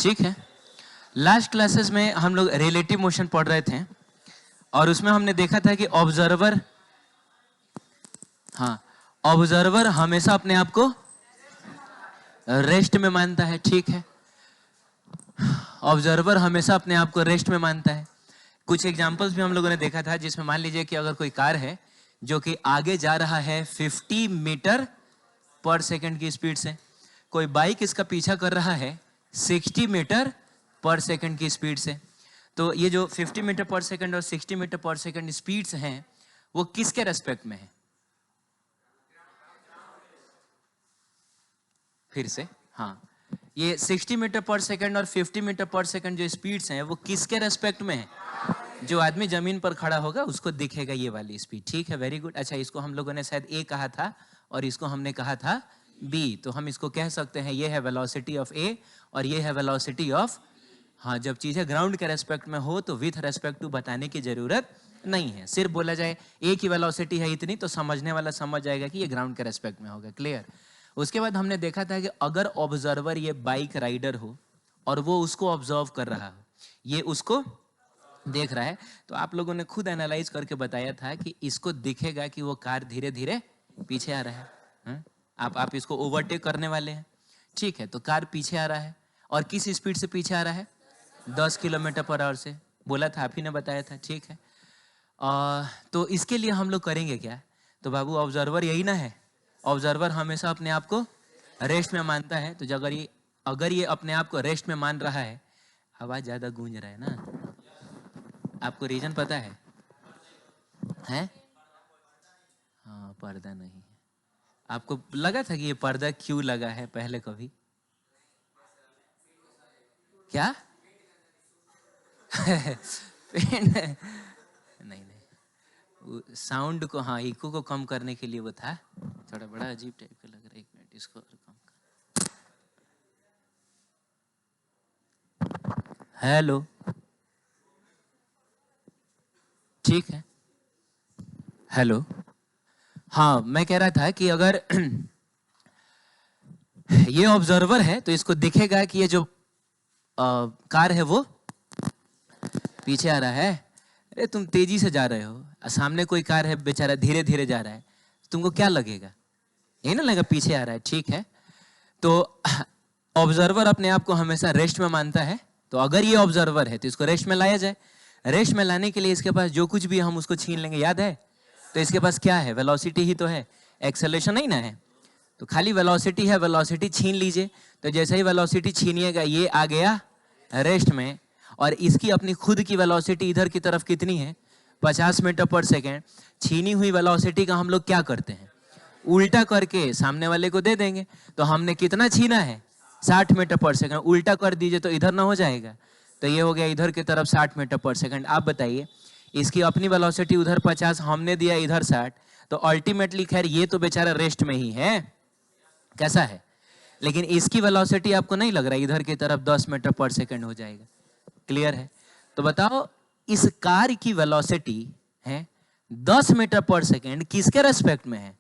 ठीक है। Last classes में हम लोग रिलेटिव मोशन पढ़ रहे थे और उसमें हमने देखा था कि ऑब्जर्वर हमेशा अपने आप को रेस्ट में मानता है। ठीक है, ऑब्जर्वर हमेशा अपने आप को रेस्ट में मानता है। कुछ एग्जांपल्स भी हम लोगों ने देखा था जिसमें मान लीजिए कि अगर कोई कार है जो कि आगे जा रहा है 50 मीटर पर सेकंड की स्पीड से, कोई बाइक इसका पीछा कर रहा है 60 मीटर पर सेकंड की स्पीड से, तो ये जो 50 मीटर पर सेकंड और 60 मीटर पर सेकंड स्पीड्स हैं वो किसके रेस्पेक्ट में है? फिर से, हाँ, ये 60 मीटर पर सेकंड और 50 मीटर पर सेकंड जो स्पीड्स हैं वो किसके रेस्पेक्ट में है? जो आदमी जमीन पर खड़ा होगा उसको दिखेगा ये वाली स्पीड। ठीक है, वेरी गुड। अच्छा, इसको हम लोगों ने शायद ए कहा था और इसको हमने कहा था बी, तो हम इसको कह सकते हैं ये है वेलोसिटी ऑफ ए और ये है वेलोसिटी ऑफ, हाँ, जब चीजें ग्राउंड के रेस्पेक्ट में हो तो विथ रेस्पेक्ट टू बताने की जरूरत नहीं है, सिर्फ बोला जाए ए की वेलोसिटी है इतनी तो समझने वाला समझ जाएगा कि ये ग्राउंड के रेस्पेक्ट में होगा। क्लियर? उसके बाद हमने देखा था कि अगर ऑब्जर्वर ये बाइक राइडर हो और वो उसको ऑब्जर्व कर रहा हो, ये उसको देख रहा है, तो आप लोगों ने खुद एनालाइज करके बताया था कि इसको दिखेगा कि वो कार धीरे धीरे पीछे आ रहा है। आप इसको ओवरटेक करने वाले हैं। ठीक है, तो कार पीछे आ रहा है और किस स्पीड से पीछे आ रहा है? 10 किलोमीटर पर आवर से। बोला था, आप ही ने बताया था। ठीक है, तो इसके लिए हम लोग करेंगे क्या? तो बाबू ऑब्जर्वर यही ना है, ऑब्जर्वर हमेशा अपने आप को रेस्ट में मानता है। तो अगर ये अपने आप को रेस्ट में मान रहा है, आवाज ज्यादा गूंज रहा है ना, आपको रीजन पता है? हैं? हाँ, पर्दा नहीं है। आपको लगा था कि ये पर्दा क्यों लगा है पहले कभी? क्या? नहीं, साउंड को, हाँ, इको को कम करने के लिए वो था। थोड़ा बड़ा अजीब टाइप का लग रहा है। एक मिनट, इसको और कम कर। हेलो, ठीक है, हेलो। हाँ, मैं कह रहा था कि अगर ये ऑब्जर्वर है तो इसको दिखेगा कि ये जो कार है वो पीछे आ रहा है। अरे तुम तेजी से जा रहे हो, सामने कोई कार है बेचारा धीरे धीरे जा रहा है, तुमको क्या लगेगा? यही ना लगेगा पीछे आ रहा है। ठीक है, तो ऑब्जर्वर अपने आप को हमेशा रेस्ट में मानता है। तो अगर ये ऑब्जर्वर है तो इसको रेस्ट में लाया जाए। रेस्ट में लाने के लिए इसके पास जो कुछ भी हम उसको छीन लेंगे, याद है? तो इसके पास क्या है? वेलोसिटी ही तो है, एक्सेलरेशन नहीं ना है। तो खाली वेलोसिटी है, वेलोसिटी छीन लीजिए। तो जैसे ही वेलोसिटी छीनिएगा ये आ गया रेस्ट में, और इसकी अपनी खुद की वेलोसिटी इधर की तरफ कितनी है? 50 मीटर पर सेकेंड। छीनी हुई वेलोसिटी का हम लोग क्या करते हैं? उल्टा करके सामने वाले को दे देंगे। तो हमने कितना छीना है? 60 मीटर पर सेकेंड। उल्टा कर दीजिए तो इधर ना हो जाएगा, तो ये हो गया इधर की तरफ 60 मीटर पर सेकेंड। आप बताइए, इसकी अपनी वेलोसिटी उधर 50, हमने दिया इधर 60, तो अल्टीमेटली खैर ये तो बेचारा रेस्ट में ही है, कैसा है? लेकिन इसकी वेलोसिटी आपको नहीं लग रहा है इधर की तरफ 10 मीटर पर सेकेंड हो जाएगा। क्लियर है? तो बताओ, इस कार की वेलोसिटी है 10 मीटर पर सेकेंड, किसके रेस्पेक्ट में है?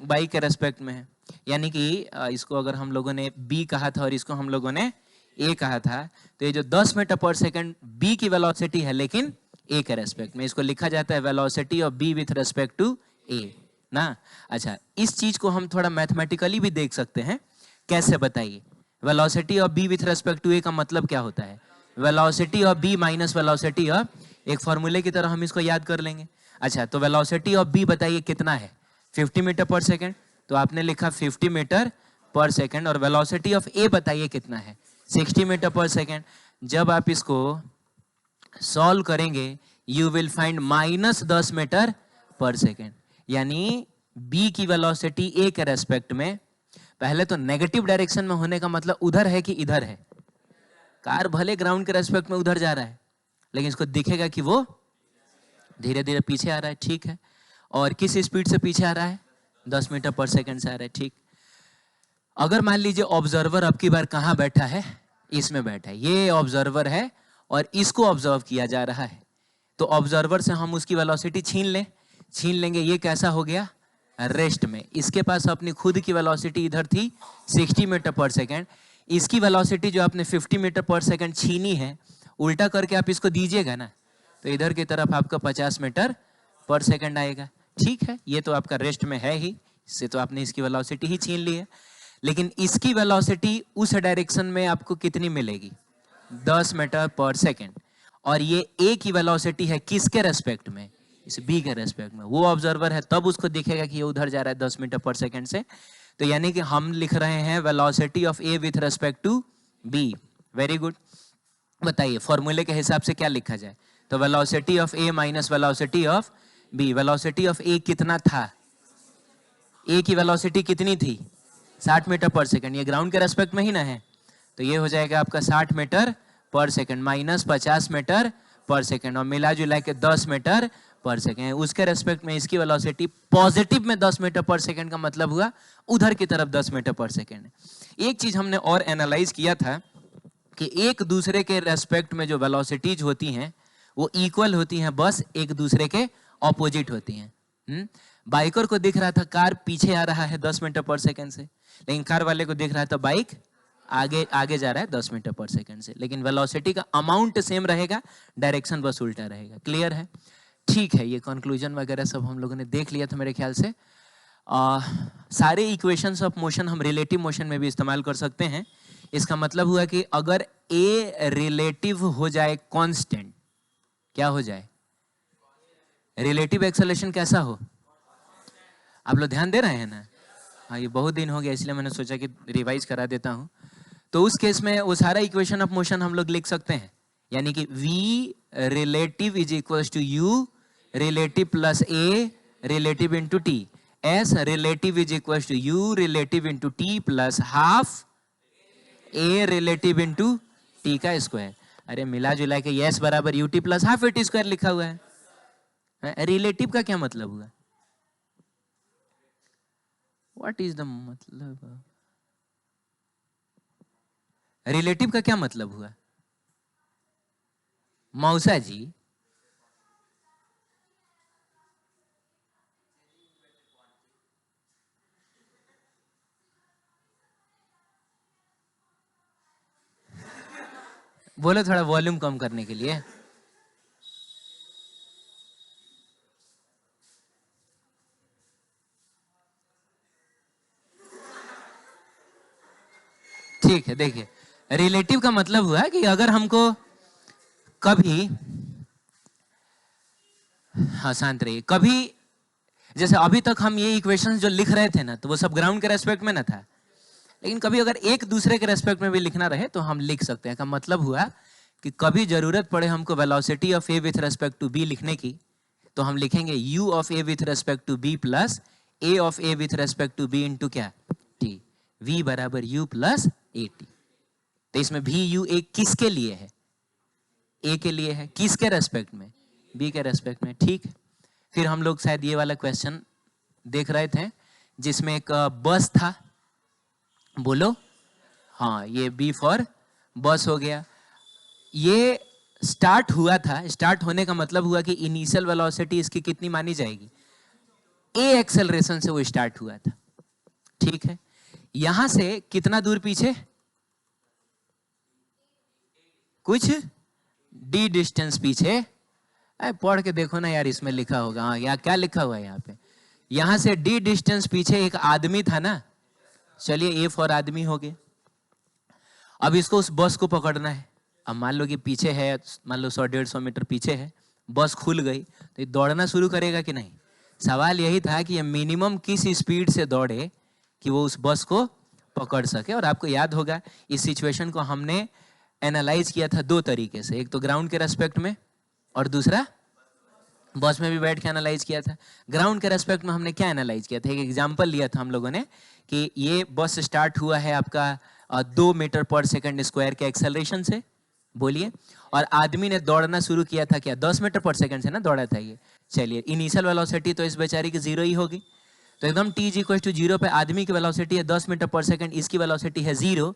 बाइक के रेस्पेक्ट में है। यानी कि इसको अगर हम लोगों ने बी कहा था और इसको हम लोगों ने ए कहा था, तो ये जो 10 मीटर पर सेकेंड बी की वेलोसिटी है लेकिन ए के रेस्पेक्ट में, इसको लिखा जाता है velocity of b with respect to a ना। अच्छा, इस चीज को हम थोड़ा मैथमेटिकली भी देख सकते हैं। कैसे बताइए? Velocity of b with respect to a का मतलब क्या होता है? Velocity of b minus velocity of, एक फॉर्मूले की तरह हम इसको याद कर लेंगे। अच्छा, तो वेलोसिटी ऑफ बी बताइए कितना है? 50 मीटर पर सेकेंड, तो आपने लिखा 50 मीटर पर सेकेंड। और वेलोसिटी ऑफ ए बताइए कितना है? 60 मीटर पर सेकेंड। जब आप इसको सॉल्व करेंगे you will find minus 10 metre per second. यानी बी की वेलोसिटी ए के रेस्पेक्ट में, पहले तो नेगेटिव डायरेक्शन में होने का मतलब उधर है कि इधर है? कार भले ग्राउंड के रेस्पेक्ट में उधर जा रहा है लेकिन इसको दिखेगा कि वो धीरे धीरे पीछे आ रहा है। ठीक है, और किस स्पीड से पीछे आ रहा है? 10 मीटर पर सेकेंड से आ रहा है। ठीक, अगर मान लीजिए ऑब्जर्वर अब की बार कहाँ बैठा है? इसमें बैठा है। ये ऑब्जर्वर है और इसको ऑब्जर्व किया जा रहा है, तो ऑब्जर्वर से हम उसकी वेलोसिटी छीन लेंगे। ये कैसा हो गया? रेस्ट में। इसके पास अपनी खुद की वेलोसिटी इधर थी 60 मीटर पर सेकेंड, इसकी वेलोसिटी जो आपने 50 मीटर पर सेकंड छीनी है, उल्टा करके आप इसको दीजिएगा ना, तो इधर की तरफ आपका 50 मीटर पर सेकंड आएगा। ठीक है, ये तो आपका रेस्ट में है ही, इससे तो आपने इसकी वेलोसिटी ही छीन ली है। लेकिन इसकी वेलोसिटी उस डायरेक्शन में आपको कितनी मिलेगी? 10 मीटर पर सेकंड। और ये ए की वेलोसिटी है किसके रेस्पेक्ट में? इस बी के रेस्पेक्ट में। वो ऑब्जर्वर है तब उसको दिखेगा कि ये उधर जा रहा है 10 मीटर पर सेकंड से। तो यानी कि हम लिख रहे हैं velocity of A with respect to b. Very good. बताइए फॉर्मूले के हिसाब से क्या लिखा जाए? तो velocity of A minus velocity of b. Velocity of a कितना था? ए की वेलोसिटी कितनी थी? 60 मीटर पर सेकंड। ये ग्राउंड के रेस्पेक्ट में ही ना है, तो ये हो जाएगा आपका 60 metre per second minus 50 metre per second, और मिला जुला के 10 मीटर पर सेकंड। उसके रेस्पेक्ट में इसकी वेलोसिटी पॉजिटिव में 10 मीटर पर सेकंड का मतलब हुआ उधर की तरफ 10 मीटर पर सेकंड। एक चीज हमने और एनालाइज किया था कि एक दूसरे के रेस्पेक्ट में जो वेलोसिटीज होती हैं वो इक्वल होती हैं, बस एक दूसरे के ऑपोजिट होती हैं। बाइकर को दिख रहा था कार पीछे आ रहा है 10 मीटर पर सेकंड से, लेकिन कार वाले को दिख रहा था बाइक आगे आगे जा रहा है 10 मीटर पर सेकंड से, लेकिन वेलोसिटी का अमाउंट सेम रहेगा, डायरेक्शन बस उल्टा रहेगा। क्लियर है? ठीक है, ये कंक्लूजन वगैरह सब हम लोगों ने देख लिया था मेरे ख्याल से। सारे इक्वेशंस ऑफ मोशन हम रिलेटिव मोशन में भी इस्तेमाल कर सकते हैं। इसका मतलब हुआ कि अगर ए रिलेटिव हो जाए कांस्टेंट, क्या हो जाए? रिलेटिव एक्सेलरेशन कैसा हो? आप लोग ध्यान दे रहे हैं ना? हाँ, ये बहुत दिन हो गया इसलिए मैंने सोचा कि रिवाइज करा देता हूं। तो उस केस में वो सारा इक्वेशन ऑफ मोशन हम लोग लिख सकते हैं, यानी कि v relative is equal to u relative plus a relative into t, s relative is equal to u relative into t plus half a relative into t का स्क्वायर। अरे मिला जुला के s बराबर ut plus half a t square लिखा हुआ है। Relative का क्या मतलब हुआ? व्हाट इज द मतलब? रिलेटिव का क्या मतलब हुआ मौसा जी? बोलो थोड़ा वॉल्यूम कम करने के लिए। ठीक है, देखिए रिलेटिव का मतलब हुआ कि अगर हमको कभी, हाँ शांत रहिए, कभी जैसे अभी तक हम ये इक्वेशंस जो लिख रहे थे ना, तो वो सब ग्राउंड के रेस्पेक्ट में ना था, लेकिन कभी अगर एक दूसरे के रेस्पेक्ट में भी लिखना रहे तो हम लिख सकते हैं। का मतलब हुआ कि कभी जरूरत पड़े हमको velocity of A with respect to B लिखने की, तो हम लिखेंगे u of A with respect to B plus a of A with respect to B into क्या? t। v बराबर u प्लस ए टी। तो इसमें भी u a किसके लिए है? a के लिए है। किसके रेस्पेक्ट में? b के रेस्पेक्ट में। ठीक है, फिर हम लोग शायद ये वाला क्वेश्चन देख रहे थे जिसमें एक बस था, बोलो। हाँ, ये बी फॉर बस हो गया। ये स्टार्ट हुआ था, स्टार्ट होने का मतलब हुआ कि इनिशियल वेलोसिटी इसकी कितनी मानी जाएगी? ए एक्सेलरेशन से वो स्टार्ट हुआ था। ठीक है, यहां से कितना दूर पीछे? कुछ डी डिस्टेंस पीछे। पढ़ के देखो ना यार, इसमें लिखा होगा। हाँ, या क्या लिखा हुआ है यहाँ पे? यहां से डी डिस्टेंस पीछे एक आदमी था ना। चलिए ए फॉर आदमी हो गया। अब इसको उस बस को पकड़ना है। अब मान लो कि पीछे है, मान लो 100-150 मीटर पीछे है, बस खुल गई तो ये दौड़ना शुरू करेगा कि नहीं? सवाल यही था कि ये मिनिमम किस स्पीड से दौड़े कि वो उस बस को पकड़ सके। और आपको याद होगा इस सिचुएशन को हमने एनालाइज किया था दो तरीके से, एक तो ग्राउंड के रेस्पेक्ट में और दूसरा बस में भी बैठ के एनालाइज किया था। ग्राउंड के रेस्पेक्ट में हमने क्या एनालाइज किया था? एक एग्जांपल लिया था हम लोगों ने कि ये बस स्टार्ट हुआ है आपका 2 मीटर पर सेकंड स्क्वायर के एक्सेलरेशन से, बोलिए, और आदमी ने दौड़ना शुरू किया था क्या? 10 मीटर पर सेकंड से ना दौड़ा था ये। चलिए, इनिशियल वेलोसिटी तो इस बेचारी की 0 ही होगी, तो एकदम t इज इक्वल टू 0 पे आदमी की वेलोसिटी है 10 मीटर पर सेकंड, इसकी वेलोसिटी है 0,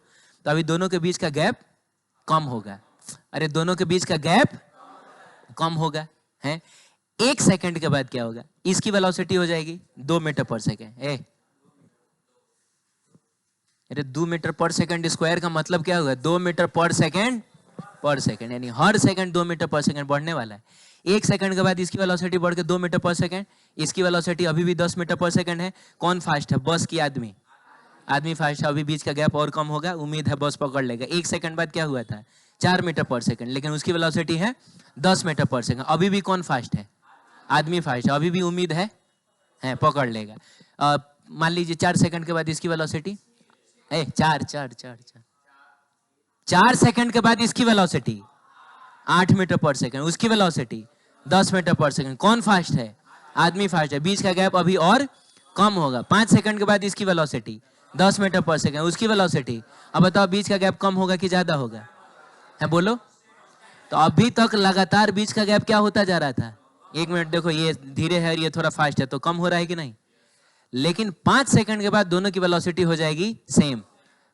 तो अभी दोनों के बीच का गैप कम होगा। अरे दोनों के बीच का गैप कम होगा है। 1 सेकंड के बाद क्या होगा? इसकी वेलोसिटी हो जाएगी 2 मीटर पर सेकंड। अरे 2 मीटर पर सेकंड स्क्वायर का मतलब क्या हुआ? 2 मीटर पर सेकंड, यानी हर सेकंड 2 मीटर पर सेकंड बढ़ने वाला है। 1 सेकंड के बाद इसकी वेलोसिटी बढ़ के 2 मीटर पर सेकंड, इसकी वेलोसिटी अभी भी 10 मीटर पर सेकंड है। कौन फास्ट है, बस की आदमी? आदमी फास्ट है। अभी बीच का गैप और कम होगा, उम्मीद है बस पकड़ लेगा। 1 सेकंड बाद क्या हुआ था? 4 मीटर पर सेकंड, लेकिन उसकी वेलोसिटी है 10 मीटर पर सेकंड। अभी भी कौन फास्ट है? आदमी फास्ट है। अभी भी उम्मीद है पकड़ लेगा। मान लीजिए 4 सेकंड के बाद इसकी वेलोसिटी 4 सेकंड के बाद इसकी वेलोसिटी 8 मीटर पर सेकंड, उसकी वेलोसिटी 10 मीटर पर सेकंड। कौन फास्ट है? आदमी फास्ट है। बीच का गैप अभी और कम होगा। 5 सेकंड के बाद इसकी वेलोसिटी 10 मीटर पर सेकंड, उसकी वेलोसिटी, अब बताओ बीच का गैप कम होगा कि ज्यादा होगा? है बोलो। तो अभी तक लगातार बीच का गैप क्या होता जा रहा था? 1 मिनट देखो, ये धीरे है और ये थोड़ा फास्ट है, तो कम हो रहा है कि नहीं? लेकिन 5 सेकंड के बाद दोनों की वेलोसिटी हो जाएगी सेम,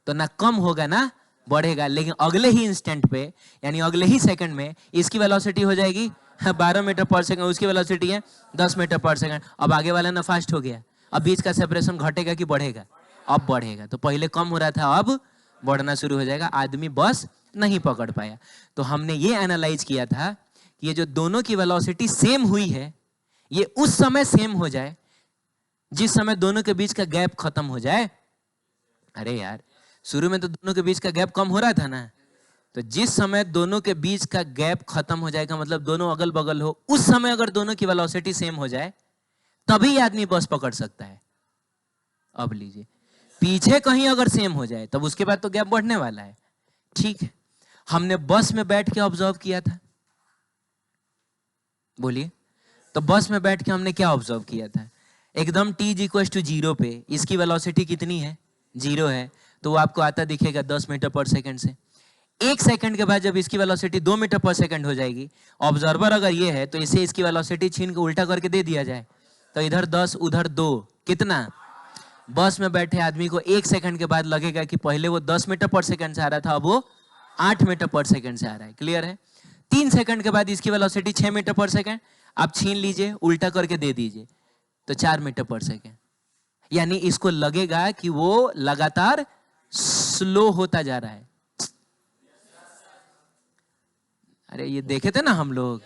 तो ना कम होगा ना बढ़ेगा। लेकिन अगले ही इंस्टेंट पे, यानी अगले ही सेकंड में, इसकी वेलोसिटी हो जाएगी 12 मीटर पर सेकंड, उसकी वेलोसिटी है 10 मीटर पर सेकंड। अब आगे वाला ना फास्ट हो गया। अब बीच का सेपरेशन घटेगा कि बढ़ेगा? अब बढ़ेगा। तो पहले कम हो रहा था, अब बढ़ना शुरू हो जाएगा। आदमी बस नहीं पकड़ पाया। तो हमने ये एनालाइज किया था कि ये जो दोनों की वेलोसिटी सेम हुई है, ये उस समय सेम हो जाए जिस समय दोनों के बीच का गैप खत्म हो जाए। अरे यार, शुरू में तो दोनों के बीच का गैप कम हो रहा था ना। तो जिस समय दोनों के बीच का गैप खत्म हो जाएगा, मतलब दोनों अगल बगल हो, उस समय अगर दोनों की वेलोसिटी सेम हो जाए, तभी आदमी बस पकड़ सकता है। अब लीजिए, पीछे कहीं अगर सेम हो जाए, तब उसके बाद तो गैप बढ़ने वाला है। ठीक है, हमने बस में बैठ के ऑब्जर्व किया था। बोलिए, तो बस में बैठ के हमने क्या ऑब्जर्व किया था? एकदम t = 0 पे इसकी वेलोसिटी कितनी है? 0 है। तो वो आपको आता दिखेगा 10 मीटर पर सेकंड से। 1 सेकंड के बाद जब इसकी वेलोसिटी 2 मीटर पर सेकंड हो जाएगी, ऑब्जर्वर अगर ये है तो इसे इसकी वेलोसिटी छीन के उल्टा करके दे दिया जाए, तो इधर 10 उधर 2, कितना? बस में बैठे आदमी को 1 सेकंड के बाद लगेगा कि पहले वो 10 मीटर पर सेकंड से आ रहा था, अब वो 8 मीटर पर सेकंड से आ रहा है। क्लियर है? 3 सेकंड के बाद इसकी वेलोसिटी 6 मीटर पर सेकंड, आप छीन लीजिए, उल्टा करके दे दीजिए, तो 4 मीटर पर सेकंड। यानी इसको लगेगा कि वो लगातार स्लो होता जा रहा है। अरे ये देखे थे ना हम लोग।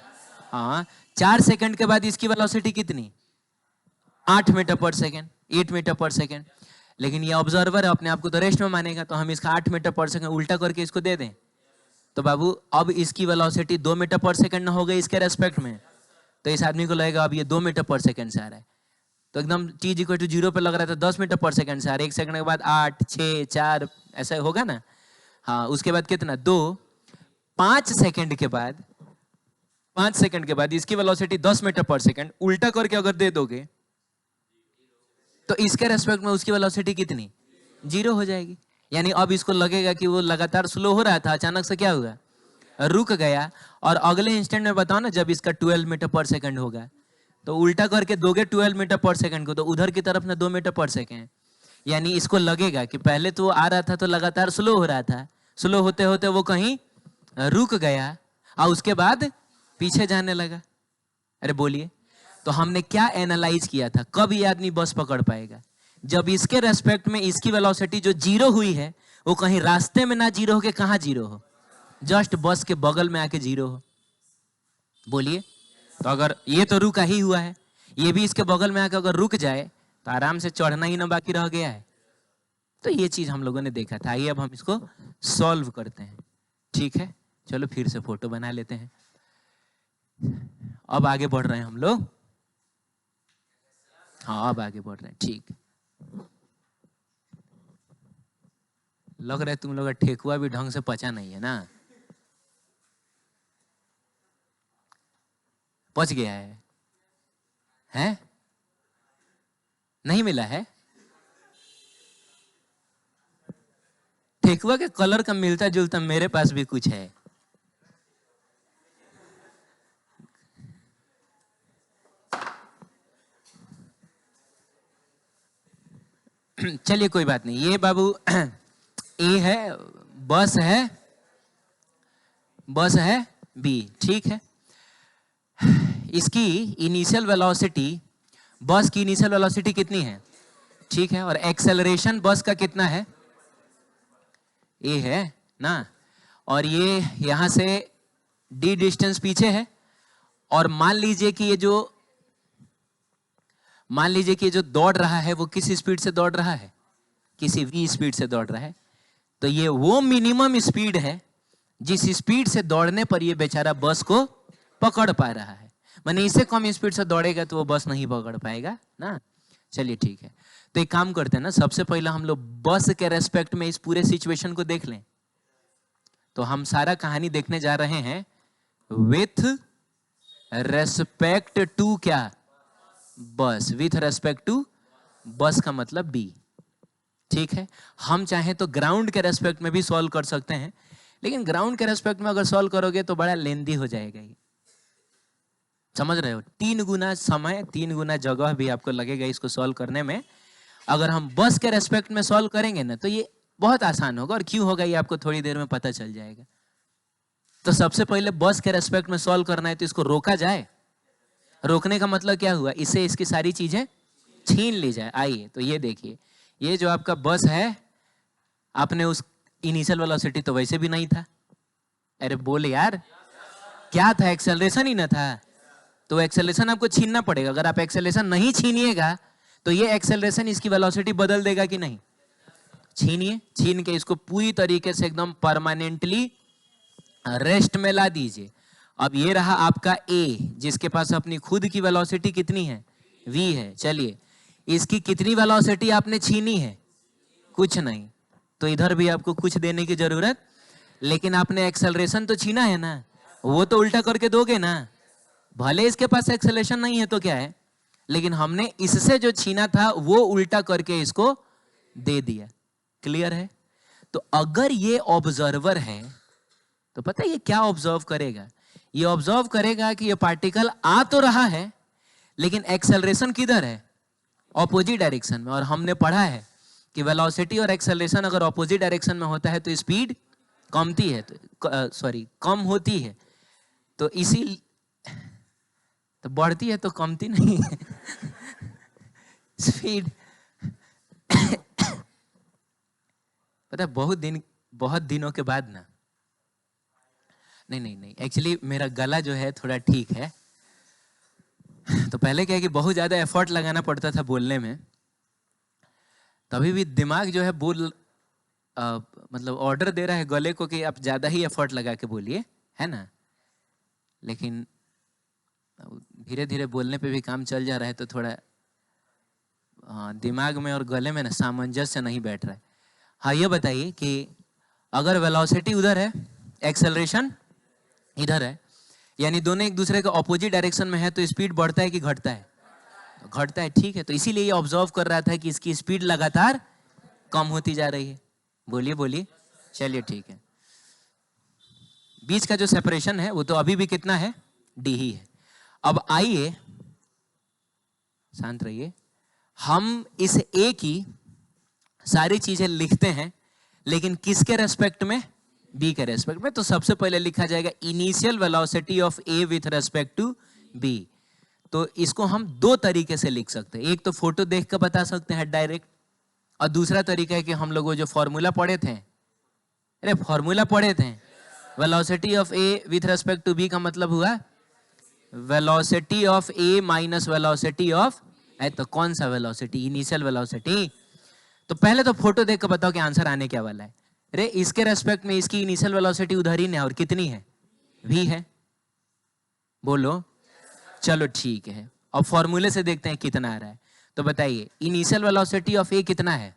हाँ, 4 सेकंड के बाद इसकी वेलोसिटी कितनी? 8 metre per second, 8 metre per second. लेकिन ये ऑब्जर्वर है, अपने आप को तो रेस्ट में मानेगा, तो हम इसका 8 मीटर पर सेकंड उल्टा करके इसको दे दें, तो बाबू अब इसकी वेलोसिटी 2 मीटर पर सेकंड ना हो गई इसके रेस्पेक्ट में, तो इस आदमी को लगेगा अब ये 2 मीटर पर सेकंड से आ रहा है। तो एकदम t = 0 पे लग रहा था 10 मीटर पर सेकंड से आ रहा है। 1 सेकंड के बाद 8, 6, 4 ऐसा होगा ना। हाँ, उसके बाद कितना? 2। 5 सेकंड के बाद, 5 सेकंड के बाद इसकी वेलोसिटी 10 मीटर पर सेकंड, उल्टा करके अगर दे दोगे तो इसके रेस्पेक्ट में उसकी वेलोसिटी कितनी? 0 हो जाएगी। यानी अब इसको लगेगा कि वो लगातार स्लो हो रहा था, अचानक से क्या हुआ? रुक गया। और अगले इंस्टेंट में बताओ ना, जब इसका 12 मीटर पर सेकंड होगा, तो उल्टा करके दोगे 12 मीटर पर सेकंड को, तो उधर की तरफ ना 2 मीटर पर सेकंड। यानी इसको लगेगा कि पहले तो वो आ रहा था तो लगातार स्लो हो रहा था, स्लो होते होते वो कहीं रुक गया और उसके बाद पीछे जाने लगा। अरे बोलिए, तो हमने क्या एनालाइज किया था? कब ये आदमी बस पकड़ पाएगा? जब इसके रेस्पेक्ट में इसकी वेलोसिटी जो 0 हुई है, वो कहीं रास्ते में ना 0 हो के कहाँ 0 हो? जस्ट बस के बगल में आके 0 हो। बोलिए, तो अगर ये तो रुका ही हुआ है, ये भी इसके बगल में आकर अगर रुक जाए तो आराम से चढ़ना ही ना बाकी रह गया है। तो ये चीज हम लोगों ने देखा था। आइए अब हम इसको सॉल्व करते हैं। ठीक है, चलो फिर से फोटो बना लेते हैं। अब आगे बढ़ रहे हैं हम लोग। हाँ, अब आगे बढ़ रहे हैं। ठीक, लग रहा है तुम लोग का ठेकुआ भी ढंग से पचा नहीं है ना? पच गया है? हैं? नहीं मिला है? ठेकुआ के कलर का मिलता जुलता मेरे पास भी कुछ है। चलिए कोई बात नहीं। ये बाबू ए है, बस है बी। ठीक है, इसकी इनिशियल वेलोसिटी, बस की इनिशियल वेलोसिटी कितनी है? ठीक है, और एक्सेलरेशन बस का कितना है? ए है ना, और ये यहां से डी डिस्टेंस पीछे है, और मान लीजिए कि ये जो दौड़ रहा है वो किस स्पीड से दौड़ रहा है, किसी v स्पीड से दौड़ रहा है। तो ये वो मिनिमम स्पीड है जिस स्पीड से दौड़ने पर ये बेचारा बस को पकड़ पा रहा है। माने इससे कम स्पीड से दौड़ेगा तो वो बस नहीं पकड़ पाएगा ना। चलिए ठीक है, तो एक काम करते हैं ना, सबसे पहले हम लोग बस के रेस्पेक्ट में इस पूरे सिचुएशन को देख लें। तो हम सारा कहानी देखने जा रहे हैं विथ रेस्पेक्ट टू क्या, बस। विथ रेस्पेक्ट टू बस का मतलब बी, ठीक है। हम चाहे तो ग्राउंड के रेस्पेक्ट में भी सॉल्व कर सकते हैं, लेकिन ग्राउंड के रेस्पेक्ट में अगर सॉल्व करोगे तो बड़ा लेंदी हो जाएगा ये, समझ रहे हो। 3 गुना समय, 3 गुना जगह भी आपको लगेगा इसको सॉल्व करने में। अगर हम बस के रेस्पेक्ट में सॉल्व करेंगे ना तो ये बहुत आसान होगा, और क्यों होगा ये आपको थोड़ी देर में पता चल जाएगा। तो सबसे पहले बस के रेस्पेक्ट में सॉल्व करना है, तो इसको रोका जाए। रोकने का मतलब क्या हुआ, इससे इसकी सारी चीजें छीन ली जाए। आइए तो ये देखिए, ये जो आपका बस है, आपने उस इनिशियल वेलोसिटी तो वैसे भी नहीं था। अरे बोले यार, क्या था, एक्सेलरेशन ही ना था। तो एक्सेलरेशन आपको छीनना पड़ेगा। अगर आप एक्सेलरेशन नहीं छीनिएगा तो ये एक्सेलरेशन इसकी वेलोसिटी बदल देगा कि नहीं। छीनिए, छीन के इसको पूरी तरीके से एकदम परमानेंटली रेस्ट में ला दीजिए। अब ये रहा आपका ए, जिसके पास अपनी खुद की वेलोसिटी कितनी है, v है। चलिए, इसकी कितनी वेलोसिटी आपने छीनी है, कुछ नहीं। तो इधर भी आपको कुछ देने की जरूरत, लेकिन आपने एक्सेलरेशन तो छीना है ना, वो तो उल्टा करके दोगे ना। भले इसके पास एक्सेलरेशन नहीं है तो क्या है, लेकिन हमने इससे जो छीना था वो उल्टा करके इसको दे दिया। क्लियर है। तो अगर ये ऑब्जर्वर है तो पता है ये क्या ऑब्जर्व करेगा, ये ऑब्जर्व करेगा कि ये पार्टिकल आ तो रहा है लेकिन एक्सेलरेशन किधर है, ऑपोजिट डायरेक्शन में। और हमने पढ़ा है कि वेलोसिटी और एक्सेलरेशन अगर ऑपोजिट डायरेक्शन में होता है तो स्पीड कमती है, कम होती है। तो इसी तो बढ़ती है तो कमती नहीं है स्पीड पता है बहुत दिनों के बाद ना, नहीं एक्चुअली मेरा गला जो है थोड़ा ठीक है। तो पहले क्या है कि बहुत ज्यादा एफर्ट लगाना पड़ता था बोलने में, तभी भी दिमाग जो है मतलब ऑर्डर दे रहा है गले को कि आप ज्यादा ही एफर्ट लगा के बोलिए, है ना। लेकिन धीरे धीरे बोलने पे भी काम चल जा रहा है, तो थोड़ा दिमाग में और गले में ना सामंजस्य नहीं बैठ रहा है। हाँ, ये बताइए कि अगर वेलोसिटी उधर है, एक्सेलरेशन इधर है, यानी दोनों एक दूसरे के ऑपोजिट डायरेक्शन में है, तो स्पीड बढ़ता है कि घटता है, तो घटता है। ठीक है, तो इसीलिए ये ऑब्जर्व कर रहा था कि इसकी स्पीड लगातार कम होती जा रही है। बोलिए बोलिए, चलिए ठीक है। बीच का जो सेपरेशन है वो तो अभी भी कितना है, डी ही है। अब आइए, शांत रहिए, हम इस ए की सारी चीजें लिखते हैं, लेकिन किसके रेस्पेक्ट में, बी के रेस्पेक्ट में। तो सबसे पहले लिखा जाएगा initial velocity of A with respect to B. तो इसको हम 2 तरीके से लिख सकते हैं। एक तो फोटो देख कर बता सकते हैं डायरेक्ट, और दूसरा तरीका है कि हम लोग जो फॉर्मूला पढ़े थे, velocity of A with respect to B का मतलब हुआ velocity of A minus velocity of, तो कौन सा वेलोसिटी, इनिशियल वेलोसिटी। तो पहले तो फोटो देख कर बताओ कि आंसर आने क्या वाला है। अरे इसके रेस्पेक्ट में इसकी इनिशियल वेलोसिटी उधर ही है, और कितनी है, v है। बोलो, चलो ठीक है। अब फॉर्मूले से देखते हैं कितना आ रहा है। तो बताइए, इनिशियल वेलोसिटी ऑफ ए कितना है,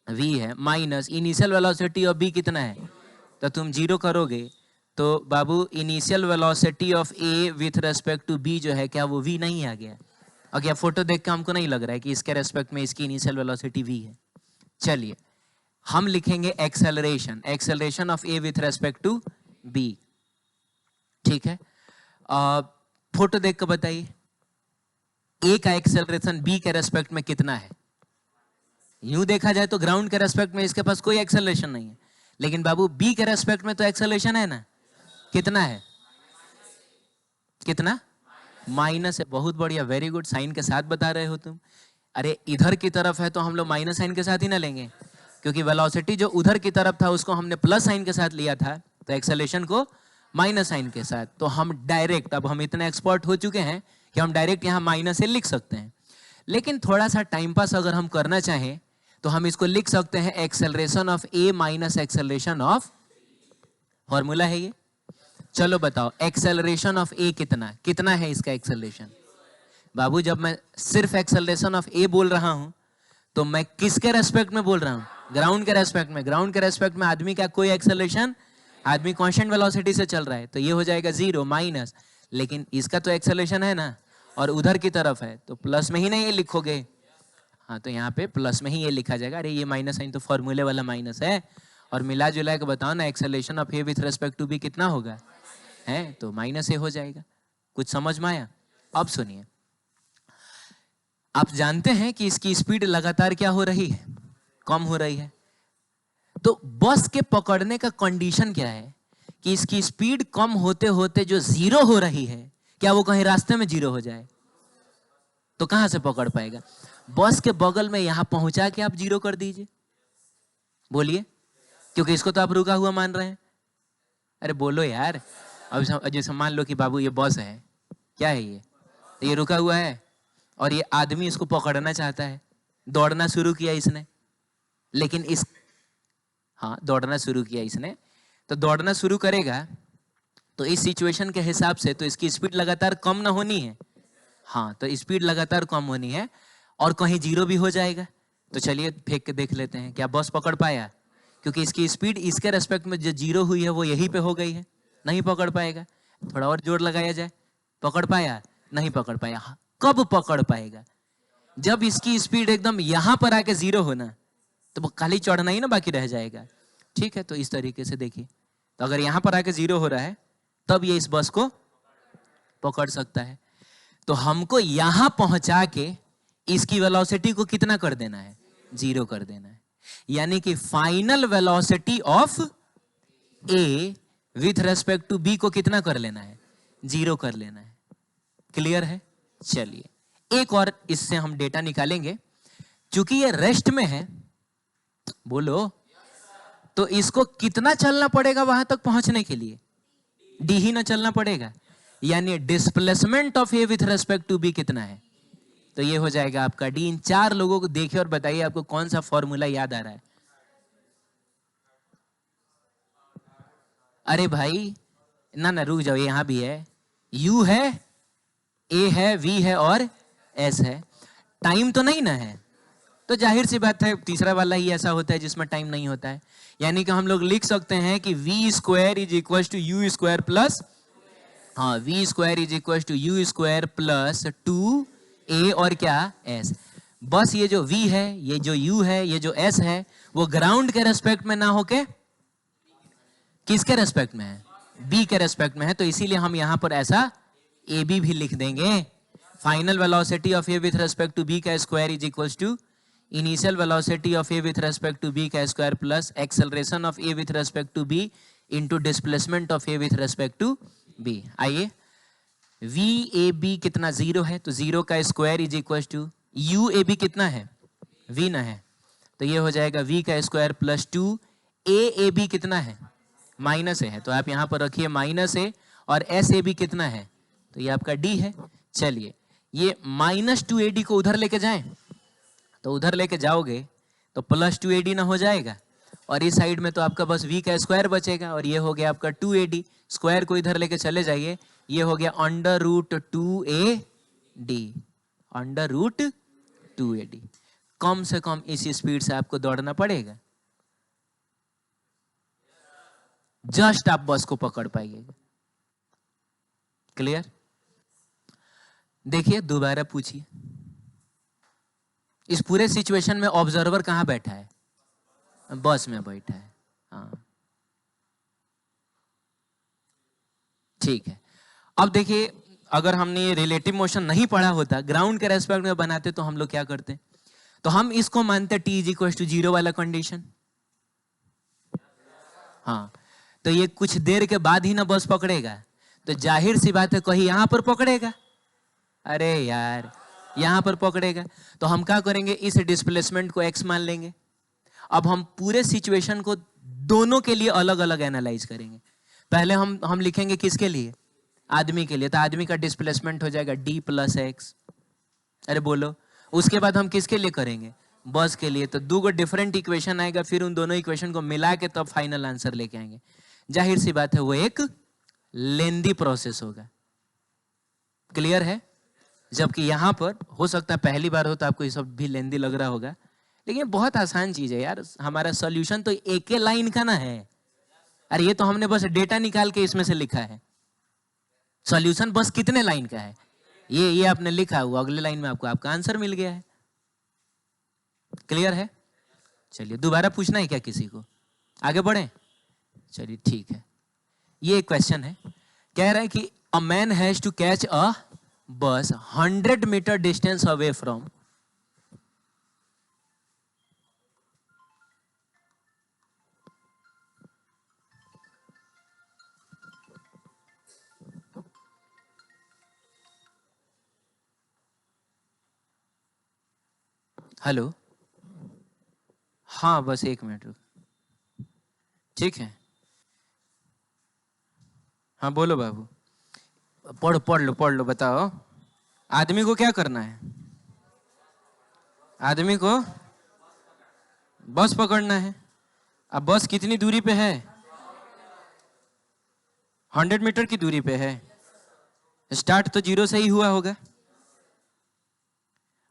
v है, minus initial velocity of b कितना है। तो तुम 0 करोगे तो बाबू initial velocity of A with respect to b जो है, क्या वो v नहीं आ गया। और क्या फोटो देख के हमको नहीं लग रहा है कि इसके रेस्पेक्ट में इसकी इनिशियल वेलोसिटी v है। चलिए हम लिखेंगे acceleration of A with respect to b। ठीक है, फोटो देख कर बताइए ए का एक्सेलरेशन b के रेस्पेक्ट में कितना है। यूं देखा जाए तो ग्राउंड के रेस्पेक्ट में इसके पास कोई एक्सेलरेशन नहीं है, लेकिन बाबू b के रेस्पेक्ट में तो एक्सेलरेशन है ना। कितना है, कितना, माइनस है। बहुत बढ़िया, वेरी गुड, साइन के साथ बता रहे हो तुम। अरे इधर की तरफ है तो हम लोग माइनस साइन के साथ ही ना लेंगे। क्योंकि वेलोसिटी जो उधर की तरफ था उसको हमने प्लस साइन के साथ लिया था, तो एक्सेलरेशन को माइनस साइन के साथ। तो हम डायरेक्ट, अब हम इतने एक्सपर्ट हो चुके हैं कि हम डायरेक्ट यहाँ माइनस से लिख सकते हैं। लेकिन थोड़ा सा टाइम पास अगर हम करना चाहें तो हम इसको लिख सकते हैं acceleration of A minus acceleration of, formula है ये। चलो बताओ एक्सेलरेशन ऑफ ए कितना कितना है इसका एक्सेलरेशन। बाबू जब मैं सिर्फ एक्सेलरेशन ऑफ ए बोल रहा हूं तो मैं किसके रेस्पेक्ट में बोल रहा हूं? ग्राउंड के रेस्पेक्ट में। ग्राउंड के रेस्पेक्ट में आदमी का कोई एक्सेलरेशन, आदमी कांस्टेंट वेलोसिटी से चल रहा है, तो ये हो जाएगा 0 माइनस, लेकिन इसका तो एक्सेलरेशन है ना, और उधर की तरफ है तो प्लस में ही नहीं ये लिखोगे। हाँ, तो यहाँ पे प्लस में ही ये लिखा जाएगा। अरे ये माइनस साइन तो फॉर्मूले वाला माइनस है, और मिला जुला के बताओ ना acceleration of A with respect to B कितना होगा, है तो माइनस ए हो जाएगा। कुछ समझ में आया? अब सुनिए, आप जानते हैं कि इसकी स्पीड लगातार क्या हो रही है? कम हो रही है। तो बस के पकड़ने का कंडीशन क्या है कि इसकी स्पीड कम होते होते जो 0 हो रही है, क्या वो कहीं रास्ते में 0 हो जाए? तो कहां से पकड़ पाएगा? बस के बगल में यहां पहुंचा के आप 0 कर दीजिए। बोलिए, क्योंकि इसको तो आप रुका हुआ मान रहे हैं। अरे बोलो यार। अब जैसे मान लो कि बाबू ये बस है, क्या है ये रुका हुआ है, और ये आदमी इसको पकड़ना चाहता है। दौड़ना शुरू किया इसने, लेकिन दौड़ना शुरू किया इसने, तो दौड़ना शुरू करेगा तो इस सिचुएशन के हिसाब से तो इसकी स्पीड लगातार कम ना होनी है। हाँ, तो स्पीड लगातार कम होनी है और कहीं 0 भी हो जाएगा। तो चलिए फेंक के देख लेते हैं क्या बस पकड़ पाया, क्योंकि इसकी स्पीड इसके रेस्पेक्ट में जो 0 हुई है वो यहीं पे हो गई है, नहीं पकड़ पाएगा। थोड़ा और जोर लगाया जाए, पकड़ पाया? नहीं पकड़ पाया। कब पकड़ पाएगा? जब इसकी स्पीड एकदम यहां पर आके 0 होना, तो वो खाली चढ़ना ही ना बाकी रह जाएगा। ठीक है, तो इस तरीके से देखिए, तो अगर यहां पर आके 0 हो रहा है तब ये इस बस को पकड़ सकता है। तो हमको यहां पहुंचा के इसकी वेलोसिटी को कितना कर देना है? 0 कर देना है। यानी कि final velocity of A with respect to B को कितना कर लेना है? 0 कर लेना है। क्लियर है? चलिए एक और इससे हम डेटा निकालेंगे। चूंकि ये रेस्ट में है, बोलो, तो इसको कितना चलना पड़ेगा वहां तक पहुंचने के लिए? डी ही ना चलना पड़ेगा। यानी displacement of A with respect to B कितना है? तो ये हो जाएगा आपका डी। इन 4 लोगों को देखिए और बताइए आपको कौन सा फॉर्मूला याद आ रहा है। अरे भाई ना रुक जाओ, यहां भी है, यू है, ए है, वी है और एस है। टाइम तो नहीं ना है, तो जाहिर सी बात है तीसरा वाला ही ऐसा होता है जिसमें टाइम नहीं होता है। यानी कि हम लोग लिख सकते हैं कि v square is equal to u square plus, हाँ, v square is equal to u square plus 2a और क्या, एस। बस ये जो v है, ये जो u है, ये जो s है, वो ग्राउंड के रेस्पेक्ट में ना होके किसके रेस्पेक्ट में है? b के रेस्पेक्ट में है। तो इसीलिए हम यहां पर ऐसा ab भी लिख देंगे। Final velocity of a with respect to b का square is equal to initial velocity of a with respect to b का square plus acceleration of a with respect to b into displacement of a with respect to b। आइए, v A B कितना? 0 है, तो 0 का square is equal to u A B कितना है? v ना है, तो ये हो जाएगा v का स्क्वायर प्लस 2a b कितना है? माइनस है, तो आप यहां पर रखिए माइनस ए, और एस ए बी कितना है? तो ये आपका d है। चलिए ये माइनस 2ad को उधर लेके जाएं, तो उधर लेके जाओगे तो प्लस 2ad ना हो जाएगा, और इस साइड में तो आपका बस v का स्क्वायर बचेगा, और ये हो गया आपका 2ad। स्क्वायर को इधर लेके चले जाइए, ये हो गया under root 2ad, under root 2ad। कम से कम इसी स्पीड से आपको दौड़ना पड़ेगा, जस्ट आप बस को पकड़ पाइएगा। क्लियर? देखिए दोबारा पूछिए, इस पूरे सिचुएशन में ऑब्जर्वर कहां बैठा है? बस में बैठा है। हाँ, ठीक है। अब देखिए, अगर हमने ये रिलेटिव मोशन नहीं पढ़ा होता, ग्राउंड के रेस्पेक्ट में बनाते, तो हम लोग क्या करते? तो हम इसको मानते t इज इक्वल टू 0 वाला कंडीशन। हाँ, तो ये कुछ देर के बाद ही ना बस पकड़ेगा, तो जाहिर सी बात है कहीं यहां पर पकड़ेगा। अरे यार, यहां पर पकड़ेगा, तो हम क्या करेंगे? इस डिस्प्लेसमेंट को x मान लेंगे, अब हम पूरे सिचुएशन को दोनों के लिए अलग अलग एनालाइज करेंगे। पहले हम लिखेंगे किसके लिए, आदमी के लिए, तो आदमी का डिस्प्लेसमेंट हो जाएगा d प्लस एक्स। अरे बोलो, उसके बाद हम किसके लिए करेंगे, बस के लिए। तो दो डिफरेंट इक्वेशन आएगा, फिर उन दोनों इक्वेशन को मिला के तब फाइनल आंसर लेके आएंगे। जाहिर सी बात है वो एक लेंदी प्रोसेस होगा। क्लियर है? जबकि यहां पर हो सकता है पहली बार हो तो आपको ये सब भी लेंदी लग रहा होगा, लेकिन बहुत आसान चीज है यार। हमारा सॉल्यूशन तो एक ही लाइन का ना है। अरे ये तो हमने बस डेटा निकाल के इसमें से लिखा है। सॉल्यूशन बस कितने लाइन का है, ये आपने लिखा हुआ, अगले लाइन में आपको आपका आंसर मिल गया है। क्लियर है? चलिए दोबारा पूछना है क्या किसी को, आगे बढ़े? चलिए ठीक है। ये एक क्वेश्चन है, कह रहा है कि a man has to catch a bus 100 metre distance away from, hello, हाँ बस एक मिनट रुक, ठीक है। हाँ बोलो बाबू, पढ़ लो बताओ। आदमी को क्या करना है, आदमी को बस पकड़ना है। अब बस कितनी दूरी पे है, 100 मीटर की दूरी पे है। स्टार्ट तो 0 से ही हुआ होगा,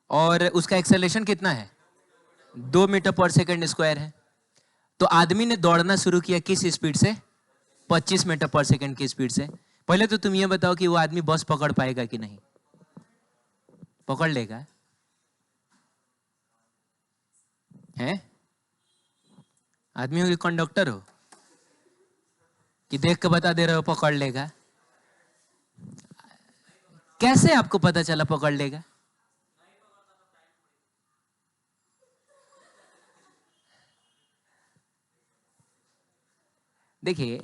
और उसका एक्सेलरेशन कितना है, 2 मीटर पर सेकंड स्क्वायर है। तो आदमी ने दौड़ना शुरू किया किस स्पीड से, 25 मीटर पर सेकंड की स्पीड से। पहले तो तुम ये बताओ कि वो आदमी बस पकड़ पाएगा कि नहीं, पकड़ लेगा? हैं? आदमी हो कि कंडक्टर हो कि देख के बता दे रहे हो पकड़ लेगा? कैसे आपको पता चला पकड़ लेगा? देखिए,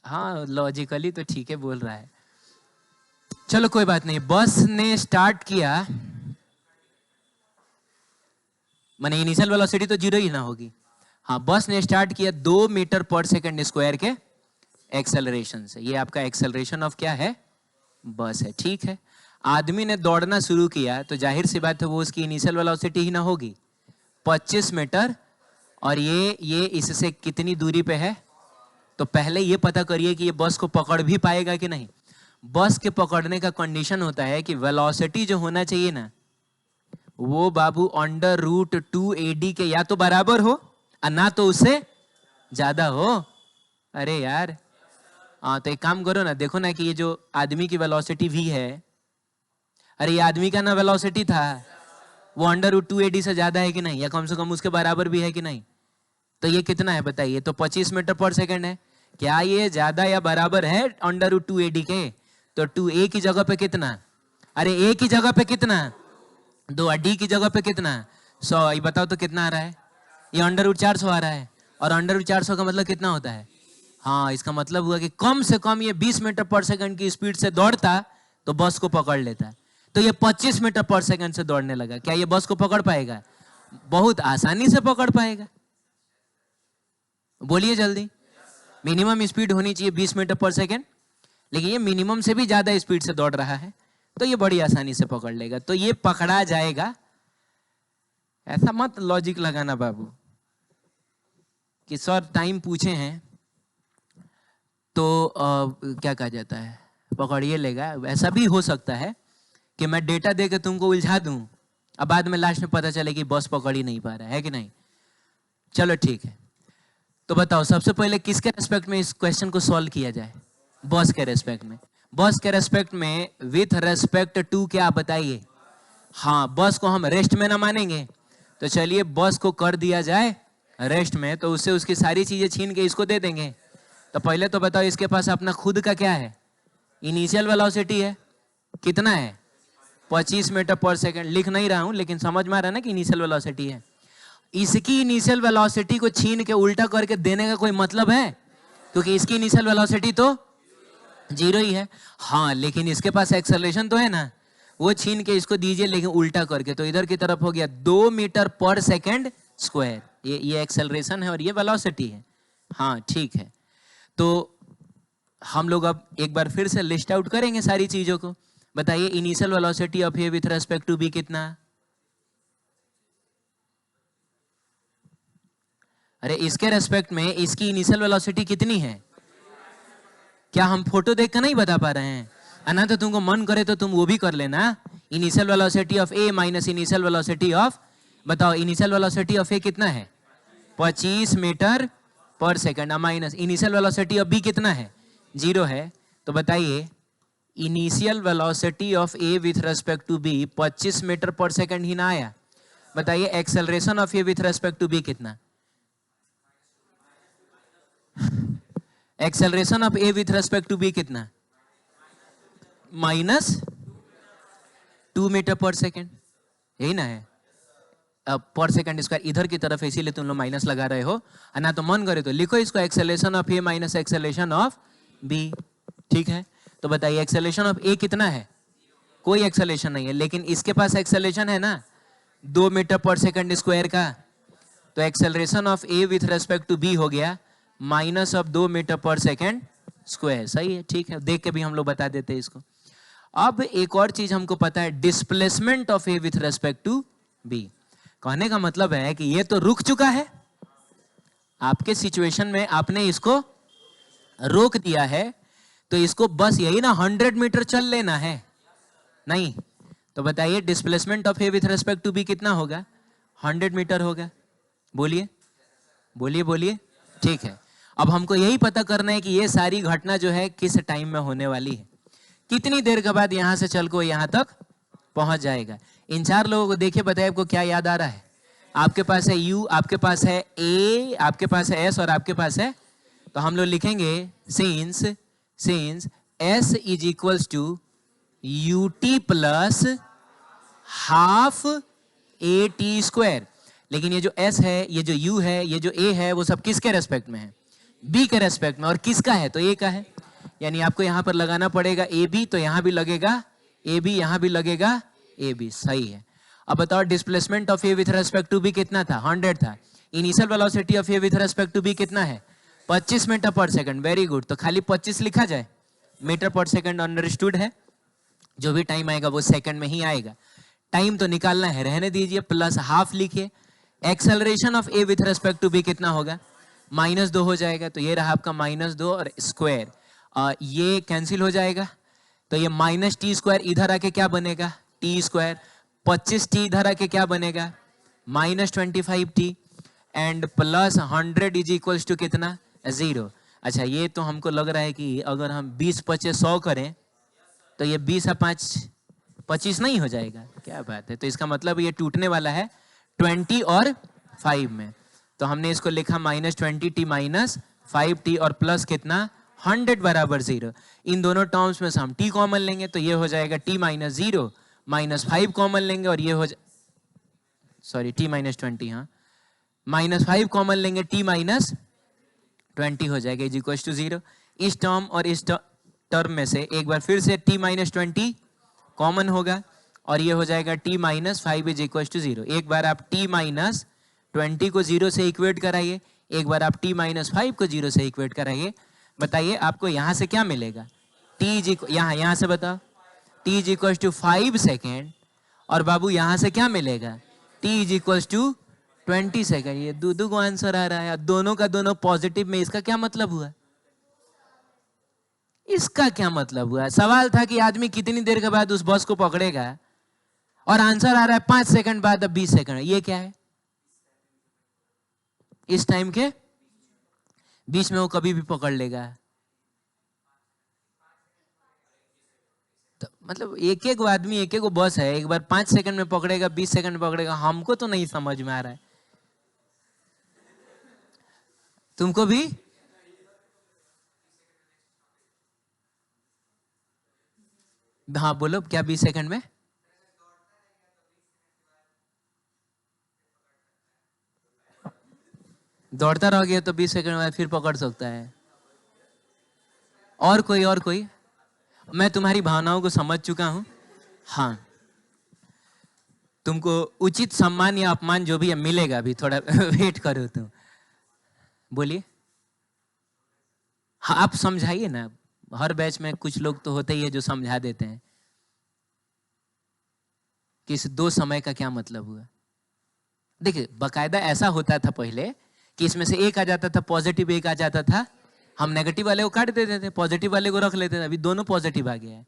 हाँ लॉजिकली तो ठीक है बोल रहा है, चलो कोई बात नहीं। बस ने स्टार्ट किया, माने इनिशियल वेलोसिटी तो 0 ही ना होगी। हाँ, बस ने स्टार्ट किया 2 मीटर पर सेकंड स्क्वायर के एक्सेलरेशन से। ये आपका एक्सेलरेशन ऑफ क्या है, बस है, ठीक है। आदमी ने दौड़ना शुरू किया तो जाहिर सी बात है वो उसकी इनिशियल वेलोसिटी ही ना होगी, 25 मीटर, और ये इससे कितनी दूरी पे है। तो पहले ये पता करिए कि ये बस को पकड़ भी पाएगा कि नहीं। बस के पकड़ने का कंडीशन होता है कि वेलोसिटी जो होना चाहिए ना, वो बाबू √2AD के या तो बराबर हो और ना तो उससे ज्यादा हो। अरे यार, हाँ तो एक काम करो ना, देखो ना कि ये जो आदमी की वेलोसिटी v है, अरे ये आदमी का ना वेलोसिटी था, वो √2AD से ज्यादा है कि नहीं, या कम से कम उसके बराबर भी है कि नहीं। तो ये कितना है बताइए, तो 25 मीटर पर सेकंड है। क्या ये ज्यादा या बराबर है √2AD के? तो 2a की जगह पे कितना, अरे a की जगह पे कितना, 2d की जगह पे कितना, 100। ये बताओ तो कितना आ रहा है, ये √400 आ रहा है। और √400 का मतलब कितना होता है, हाँ इसका मतलब हुआ कि कम से कम ये 20 मीटर पर सेकंड की स्पीड से दौड़ता तो बस को पकड़ लेता। तो ये 25 मीटर पर सेकंड से दौड़ने लगा, क्या ये बस को पकड़ पाएगा? बहुत आसानी से पकड़ पाएगा। बोलिए जल्दी। मिनिमम स्पीड होनी चाहिए 20 मीटर पर सेकंड, लेकिन ये मिनिमम से भी ज्यादा स्पीड से दौड़ रहा है, तो ये बड़ी आसानी से पकड़ लेगा, तो ये पकड़ा जाएगा। ऐसा मत लॉजिक लगाना बाबू कि सर टाइम पूछे हैं तो क्या कहा जाता है, पकड़िए लेगा। ऐसा भी हो सकता है कि मैं डेटा दे के तुमको उलझा दूं, अब बाद में लास्ट में पता चले कि बस पकड़ ही नहीं पा रहा है कि नहीं। चलो ठीक है, तो बताओ सबसे पहले किसके रेस्पेक्ट में इस क्वेश्चन को सॉल्व किया जाए? बस के रेस्पेक्ट में। बस के रेस्पेक्ट में विथ रेस्पेक्ट टू क्या बताइए? हाँ, बस को हम रेस्ट में ना मानेंगे, तो चलिए बस को कर दिया जाए रेस्ट में, तो उससे उसकी सारी चीजें छीन के इसको दे देंगे। तो पहले तो बताओ इसके पास अपना खुद का क्या है, इनिशियल वेलोसिटी है, कितना है, 25 मीटर पर सेकंड। लिख नहीं रहा हूं लेकिन समझ में आ रहा है ना कि इनिशियल वेलोसिटी है। इसकी इनिशियल वेलोसिटी को छीन के उल्टा करके देने का कोई मतलब है, क्योंकि इसकी इनिशियल वेलोसिटी तो 0 ही है। हाँ, लेकिन इसके पास एक्सेलरेशन तो है ना, वो छीन के इसको दीजिए लेकिन उल्टा करके, तो इधर की तरफ हो गया 2 मीटर पर सेकंड स्क्वायर। ये एक्सेलरेशन है और ये वेलोसिटी है। हाँ ठीक है, तो हम लोग अब एक बार फिर से लिस्ट आउट करेंगे सारी चीजों को। बताइए initial velocity of A with respect to B कितना? अरे इसके रेस्पेक्ट में इसकी इनिशियल वेलोसिटी कितनी है? क्या हम फोटो देख कर नहीं बता पा रहे हैं? अना तो तुमको मन करे तो तुम वो भी कर लेना। Initial velocity of A minus initial velocity of, बताओ इनिशियल वेलोसिटी ऑफ ए कितना है? 25 metre per second, minus initial velocity of b कितना है? 0 है। तो बताइए initial velocity of A with respect to b 25 metre per second ही ना आया? बताइए acceleration of A with respect to B कितना? Acceleration of A with respect to B कितना? -2 मीटर पर सेकेंड, यही ना है? अब पर सेकंड स्क्वायर इधर की तरफ है, इसीलिए तुम लोग माइनस लगा रहे हो। ना तो मन करे तो लिखो इसको acceleration of A minus acceleration of B. ठीक है, तो बताइए एक्सेलरेशन ऑफ ए कितना है? कोई एक्सेलरेशन नहीं है, लेकिन इसके पास एक्सेलरेशन है ना 2 मीटर पर सेकंड स्क्वायर का। तो acceleration of A with respect to B हो गया minus of 2 metre per second square. सही है, ठीक है, देख के भी हम लोग बता देते हैं इसको। अब एक और चीज हमको पता है, displacement of A with respect to B. कहने का मतलब है कि ये तो रुक चुका है, आपके सिचुएशन में आपने इसको रोक दिया है, तो इसको बस यही ना 100 मीटर चल लेना है, नहीं? तो बताइए displacement of A with respect to B कितना होगा? 100 मीटर होगा। बोलिए बोलिए बोलिए। ठीक है, अब हमको यही पता करना है कि ये सारी घटना जो है किस टाइम में होने वाली है, कितनी देर के बाद यहां से चल को यहां तक पहुंच जाएगा। इन 4 लोगों को देखिए, बताइए आपको क्या याद आ रहा है? आपके पास है U, आपके पास है A, आपके पास है S और आपके पास है, तो हम लोग लिखेंगे since S is equals to UT plus half AT square. लेकिन ये जो S है, ये जो U है, ये जो A है, वो सब किसके रेस्पेक्ट में है? B के रेस्पेक्ट में। और किसका है? तो A का है। यानी आपको यहां पर लगाना पड़ेगा AB, तो यहां भी लगेगा AB, यहां भी लगेगा AB। सही है। अब बताओ displacement of A with respect to B कितना था? 100 था। Initial velocity of A with respect to B कितना है? 25 metre per second. Very good, तो खाली 25 लिखा जाए, मीटर पर सेकंड अंडरस्टूड है। जो भी टाइम आएगा वो सेकंड में ही आएगा, टाइम तो निकालना है, रहने दीजिए। प्लस हाफ लिखिए। Acceleration of A with respect to B कितना होगा? -2 हो जाएगा, तो ये रहा आपका -2 और स्क्वायर, ये कैंसिल हो जाएगा, तो ये -t स्क्वायर इधर आके क्या बनेगा? t square. 25t इधर आके क्या बनेगा? -25t and plus 100 is equals to कितना? 0। अच्छा, ये तो हमको लग रहा है कि अगर हम 20 25 100 करें तो ये 20 और 5 25 नहीं हो जाएगा? क्या बात है, तो इसका मतलब ये टूटने वाला है 20 और 5 में। तो हमने इसको लिखा -20t माइनस 5t और प्लस कितना? 100 बराबर 0। इन दोनों टर्म्स में से हम t कॉमन लेंगे, तो ये हो जाएगा t माइनस 0, -5 कॉमन लेंगे और ये हो सॉरी t माइनस 20, हाँ, -5 कॉमन लेंगे, t माइनस 20 हो जाएगा इज इक्वल टू 0। इस टर्म और इस टर्म में से एक बार फिर से t माइनस 20 कॉमन होगा और ये हो जाएगा t minus 5 is equal to 0। एक बार आप t माइनस 20 को 0 से इक्वेट कराइए, एक बार आप t माइनस 5 को 0 से इक्वेट कराइए। बताइए आपको यहां से क्या मिलेगा? t यहां से बताओ, t is equal to 5 second, और बाबू यहां से क्या मिलेगा? t is equal to 20 second. ये दो को आंसर आ रहा है, दोनों का दोनों पॉजिटिव में। इसका क्या मतलब हुआ? इसका क्या मतलब हुआ? सवाल था कि आदमी कितनी देर के बाद उस बस को पकड़ेगा, और आंसर आ रहा है 5 सेकंड बाद, अब 20 सेकंड। ये क्या है? इस टाइम के बीच में वो कभी भी पकड़ लेगा। तो मतलब एक एक आदमी एक एक बस है, एक बार 5 सेकंड में पकड़ेगा, 20 सेकंड में पकड़ेगा। हमको तो नहीं समझ में आ रहा है, तुमको भी? हाँ बोलो, क्या 20 सेकंड में? दौड़ता रह गया तो 20 सेकंड बाद फिर पकड़ सकता है। और कोई? मैं तुम्हारी भावनाओं को समझ चुका हूं। हाँ, तुमको उचित सम्मान या अपमान जो भी है मिलेगा, अभी थोड़ा वेट करो तुम। बोलिए। हाँ, आप समझाइए ना, हर बैच में कुछ लोग तो होते ही है जो समझा देते हैं कि इस दो समय का क्या मतलब हुआ। देखिए, बकायदा ऐसा होता था पहले कि इसमें से एक आ जाता था पॉजिटिव, एक आ जाता था, हम नेगेटिव वाले को काट देते थे, पॉजिटिव वाले को रख लेते थे। अभी दोनों पॉजिटिव आ गया है,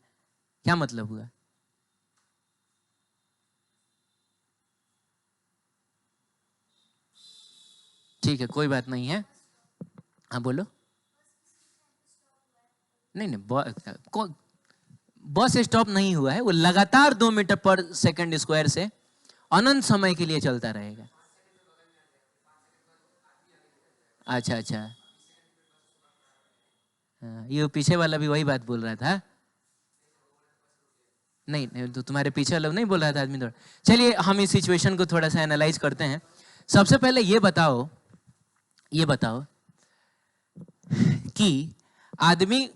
क्या मतलब हुआ? ठीक है, कोई बात नहीं है। हाँ बोलो। नहीं नहीं, बस स्टॉप नहीं हुआ है, वो लगातार 2 मीटर पर सेकंड स्क्वायर से अनंत समय के लिए चलता रहेगा। अच्छा अच्छा, हाँ, ये पीछे वाला भी वही बात बोल रहा था। नहीं नहीं, तो तुम्हारे पीछे वाला नहीं बोल रहा था आदमी थोड़ा। चलिए हम इस सिचुएशन को थोड़ा सा एनालाइज करते हैं। सबसे पहले ये बताओ कि आदमी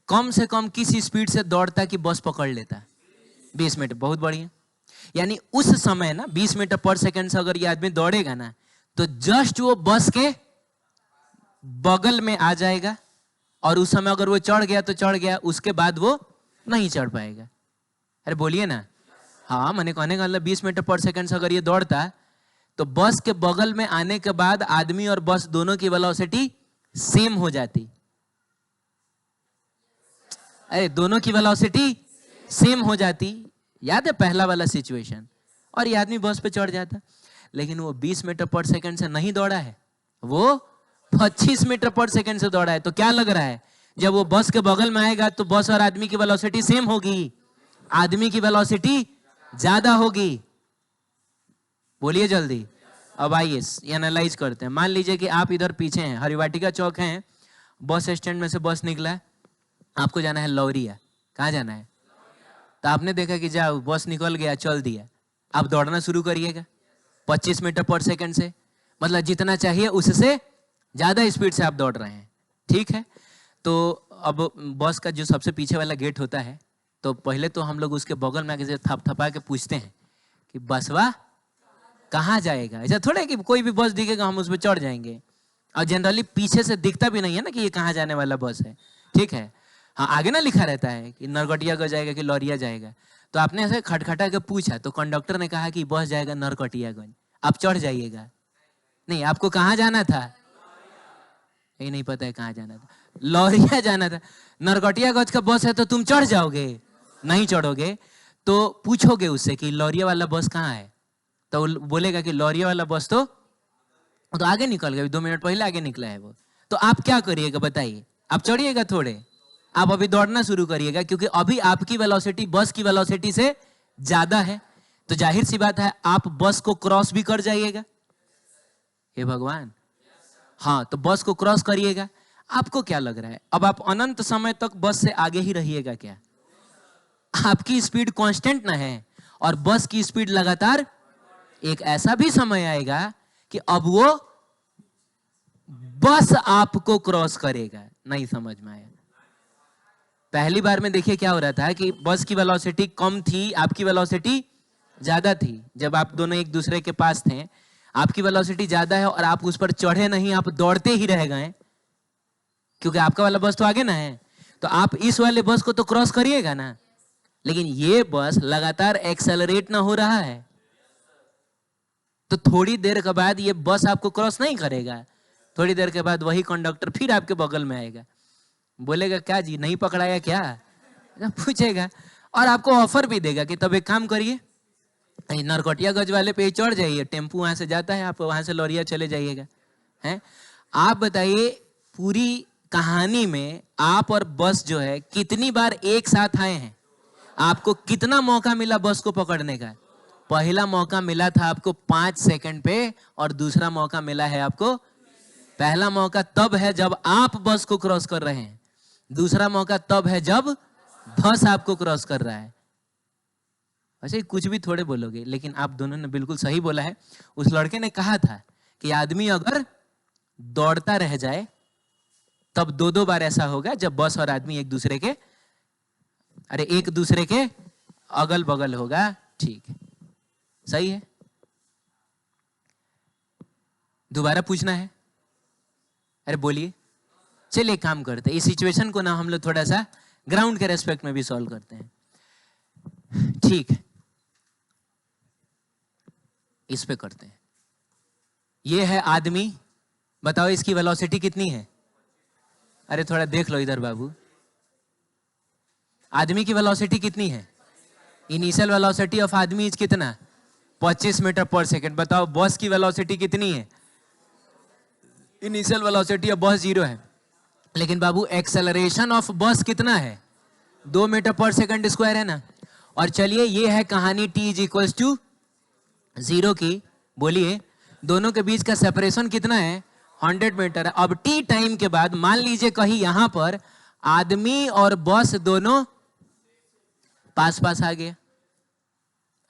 कम से कम किस स्पीड से दौड़ता कि बस पकड़ लेता? 20 मीटर। बहुत बढ़िया। यानी उस समय ना 20 मीटर पर सेकंड से अगर ये आदमी दौड़ेगा ना, तो जस्ट वो बस के बगल में आ जाएगा, और उस समय अगर वो चढ़ गया तो चढ़ गया, उसके बाद वो नहीं चढ़ पाएगा। अरे बोलिए ना। हाँ, मैंने कहने का मतलब 20 मीटर पर सेकंड से अगर ये दौड़ता तो बस के बगल में आने के बाद आदमी और बस दोनों की वेलोसिटी सेम हो जाती। अरे दोनों की वेलोसिटी सेम हो जाती। याद है पहला वाला सिचुएशन? और ये आदमी बस पे चढ़ जाता। लेकिन वो 20 मीटर पर सेकंड से नहीं दौड़ा है, वो 25 मीटर पर सेकंड से दौड़ा है। तो क्या लग रहा है, जब वो बस के बगल में आएगा तो बस और आदमी की वेलोसिटी सेम होगी, आदमी की वेलोसिटी ज्यादा होगी। बोलिए जल्दी। अब आइए एनालाइज करते हैं। मान लीजिए कि आप इधर पीछे हैं, हरिवाटिका चौक हैं, बस स्टैंड में से बस निकला है, आपको जाना है लौरिया। कहाँ जाना है? तो आपने देखा कि जाओ बस निकल गया, चल दिया, आप दौड़ना शुरू करिएगा 25 मीटर पर सेकंड से। मतलब जितना चाहिए उससे ज्यादा स्पीड से आप दौड़ रहे हैं, ठीक है। तो अब बस का जो सबसे पीछे वाला गेट होता है, तो पहले तो हम लोग उसके बगल में आके थपथपा के पूछते हैं कि बसवा कहाँ जाएगा। ऐसा थोड़ा है कि कोई भी बस दिखेगा हम उस पर चढ़ जाएंगे, और जनरली पीछे से दिखता भी नहीं है ना कि ये कहाँ जाने वाला बस है, ठीक है। हाँ, आगे ना लिखा रहता है कि नरकटियागंज जाएगा कि लौरिया जाएगा। तो आपने ऐसे खटखटा के पूछा तो कंडक्टर ने कहा कि बस जाएगा नरकटियागंज, आप चढ़ जाइएगा। नहीं, आपको कहाँ जाना था? ये नहीं पता है कहाँ जाना था? लौरिया जाना था। नरकटियागंज का बस है तो तुम चढ़ जाओगे? नहीं चढ़ोगे। तो पूछोगे उससे कि लौरिया वाला बस कहाँ है, तो बोलेगा कि लौरिया वाला बस तो आगे निकल गया, 2 मिनट पहले आगे निकला है वो। तो आप क्या करिएगा बताइए? आप चढ़िएगा थोड़े, आप अभी दौड़ना शुरू करिएगा, क्योंकि अभी आपकी वेलोसिटी बस की वेलोसिटी से ज्यादा है। तो जाहिर सी बात है आप बस को क्रॉस भी कर जाइएगा। हे भगवान। हाँ, तो बस को क्रॉस करिएगा। आपको क्या लग रहा है, अब आप अनंत समय तक बस से आगे ही रहिएगा क्या? आपकी स्पीड कांस्टेंट ना है और बस की स्पीड लगातार। एक ऐसा भी समय आएगा कि अब वो बस आपको क्रॉस करेगा। नहीं समझ में आया? पहली बार में देखिए क्या हो रहा था कि बस की वेलोसिटी कम थी, आपकी वेलोसिटी ज्यादा थी। जब आप दोनों एक दूसरे के पास थे, आपकी वेलोसिटी ज्यादा है और आप उस पर चढ़े नहीं, आप दौड़ते ही रह गए, क्योंकि आपका वाला बस तो आगे ना है। तो आप इस वाले बस को तो क्रॉस करिएगा ना। लेकिन ये बस लगातार एक्सेलरेट ना हो रहा है, तो थोड़ी देर के बाद ये बस आपको क्रॉस नहीं करेगा। थोड़ी देर के बाद वही कंडक्टर फिर आपके बगल में आएगा, बोलेगा क्या जी नहीं पकड़ाया क्या, पूछेगा, और आपको ऑफर भी देगा कि तब एक काम करिए, नरकटियागंज वाले पे चढ़ जाइए, टेम्पू वहां से जाता है, आप वहां से लौरिया चले जाइएगा। हैं? आप बताइए पूरी कहानी में आप और बस जो है कितनी बार एक साथ आए हैं? आपको कितना मौका मिला बस को पकड़ने का? पहला मौका मिला था आपको 5 सेकंड पे, और दूसरा मौका मिला है आपको। पहला मौका तब है जब आप बस को क्रॉस कर रहे हैं, दूसरा मौका तब है जब बस आपको क्रॉस कर रहा है। अच्छा, कुछ भी थोड़े बोलोगे, लेकिन आप दोनों ने बिल्कुल सही बोला है। उस लड़के ने कहा था कि आदमी अगर दौड़ता रह जाए तब 2-2 बार ऐसा होगा जब बस और आदमी एक दूसरे के अगल बगल होगा। ठीक है, सही है? दोबारा पूछना है? अरे बोलिए। चलिए काम करते हैं, इस सिचुएशन को ना हम लोग थोड़ा सा ग्राउंड के रेस्पेक्ट में भी सॉल्व करते हैं। ठीक है, इस पे करते हैं। ये है आदमी, बताओ इसकी वेलोसिटी कितनी है? अरे थोड़ा देख लो इधर बाबू, आदमी की वेलोसिटी कितनी है? इनिशियल वेलोसिटी ऑफ आदमी इज कितना? 25 मीटर पर सेकंड। बताओ बस की वेलोसिटी कितनी है? इनिशियल वेलोसिटी ऑफ बस 0 है, लेकिन बाबू एक्सेलरेशन ऑफ बस कितना है? 2 मीटर पर सेकंड स्क्वायर है ना। और चलिए ये है कहानी t इज इक्वल टू 0 की। बोलिए दोनों के बीच का सेपरेशन कितना है? 100 मीटर। अब t टाइम के बाद मान लीजिए कहीं यहां पर आदमी और बस दोनों पास पास आ गया।